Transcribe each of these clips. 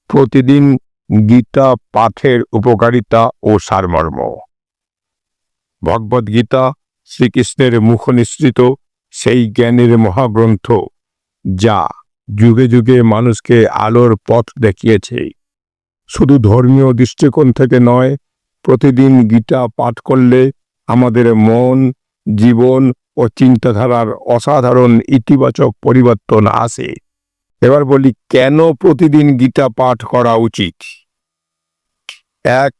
প্রতিদিন গীতা পাঠের উপকারিতা ও সারমর্ম। ভগবদ্গীতা শ্রীকৃষ্ণের মুখনিসৃত সেই জ্ঞানের মহাগ্রন্থ, যা যুগে যুগে মানুষকে আলোর পথ দেখিয়েছে। শুধু ধর্মীয় দৃষ্টিকোণ থেকে নয়, প্রতিদিন গীতা পাঠ করলে আমাদের মন, জীবন ও চিন্তাধারার অসাধারণ ইতিবাচক পরিবর্তন আসে। এবার বলি, কেন প্রতিদিন গীতা পাঠ করা উচিত। 1.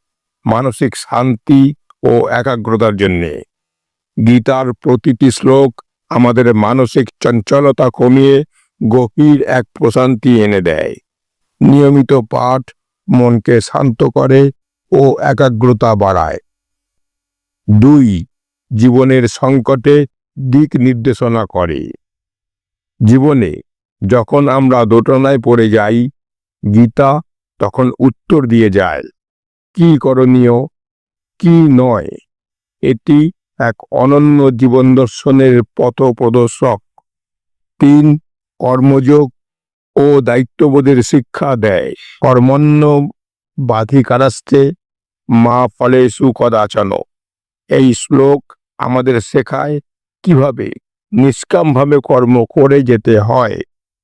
মানসিক শান্তি ও একাগ্রতার জন্যে। গীতার প্রতিটি শ্লোক আমাদের মানসিক চঞ্চলতা কমিয়ে গভীর এক প্রশান্তি এনে দেয়। নিয়মিত পাঠ মনকে শান্ত করে ও একাগ্রতা বাড়ায়। 2. জীবনের সংকটে দিক নির্দেশনা করে। জীবনে যখন আমরা দোটানায় পড়ে যাই, গীতা তখন উত্তর দিয়ে যায়, কি করণীয়, কি নয়। এটি এক অনন্য জীবন দর্শনের পথপ্রদর্শক। 3. কর্মযোগ ও দায়িত্ববোধের শিক্ষা দেয়। কর্মণ্য বাধিকারাস্তে মা ফলেষু কদাচন। এই শ্লোক আমাদের শেখায় কিভাবে নিষ্কামভাবে কর্ম করে যেতে হয়,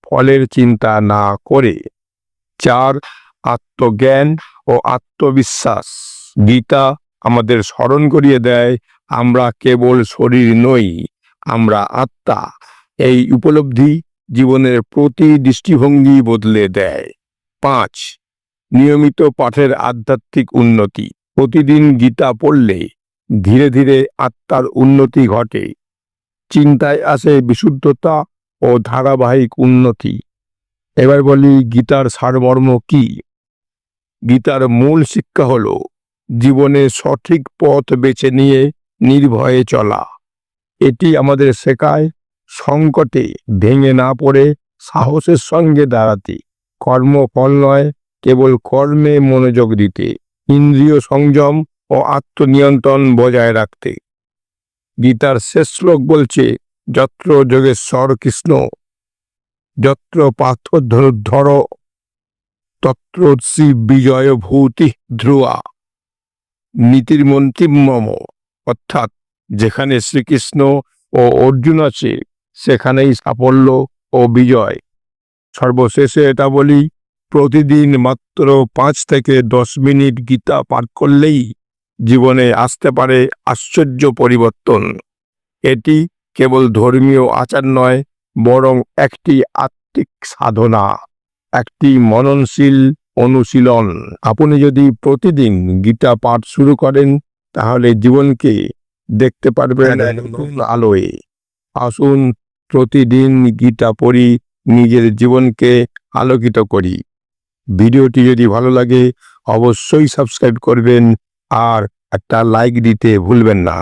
ফলের চিন্তা না করে। 4. আত্মজ্ঞান ও আত্মবিশ্বাস। গীতা আমাদের স্মরণ করিয়ে দেয়, আমরা কেবল শরীর নই, আমরা আত্মা। এই উপলব্ধি জীবনের প্রতি দৃষ্টিভঙ্গি বদলে দেয়। 5. নিয়মিত পাঠের আধ্যাত্মিক উন্নতি। প্রতিদিন গীতা পড়লে ধীরে ধীরে আত্মার উন্নতি ঘটে। চিন্তায় আসে বিশুদ্ধতা ও ধারাবাহিক উন্নতি। এবার বলি, গীতার সারমর্ম কি। গীতার মূল শিক্ষা হল জীবনে সঠিক পথ বেছে নিয়ে নির্ভয়ে চলা। এটি আমাদের শেখায় সংকটে ভেঙে না পড়ে সাহসের সঙ্গে দাঁড়াতে, কর্মফল নয় কেবল কর্মে মনোযোগ দিতে, ইন্দ্রিয় সংযম ও আত্মনিয়ন্ত্রণ বজায় রাখতে। গীতার শেষ শ্লোক বলছে, যত্র যোগেশ্বর কৃষ্ণ, যত্র পার্থধর, তত্র শ্রী বিজয় ভূতি ধ্রুয়া নীতির্মন্তিমম। অর্থাৎ যেখানে শ্রীকৃষ্ণ ও অর্জুন আছে, সেখানেই সাফল্য ও বিজয়। সর্বশেষে এটা বলি, প্রতিদিন মাত্র 5 থেকে 10 মিনিট গীতা পাঠ করলেই জীবনে আসতে পারে আশ্চর্য পরিবর্তন। এটি কেবল ধর্মীয় আচার নয়, বরং একটি আত্মিক সাধনা, একটি মননশীল অনুশীলন। আপনি যদি প্রতিদিন গীতা পাঠ শুরু করেন, তাহলে জীবনকে দেখতে পারবেন নতুন আলোয়। আসুন প্রতিদিন গীতা পড়ি, নিজের জীবনকে আলোকিত করি। ভিডিওটি যদি ভালো লাগে অবশ্যই সাবস্ক্রাইব করবেন আর একটা লাইক দিতে ভুলবেন না।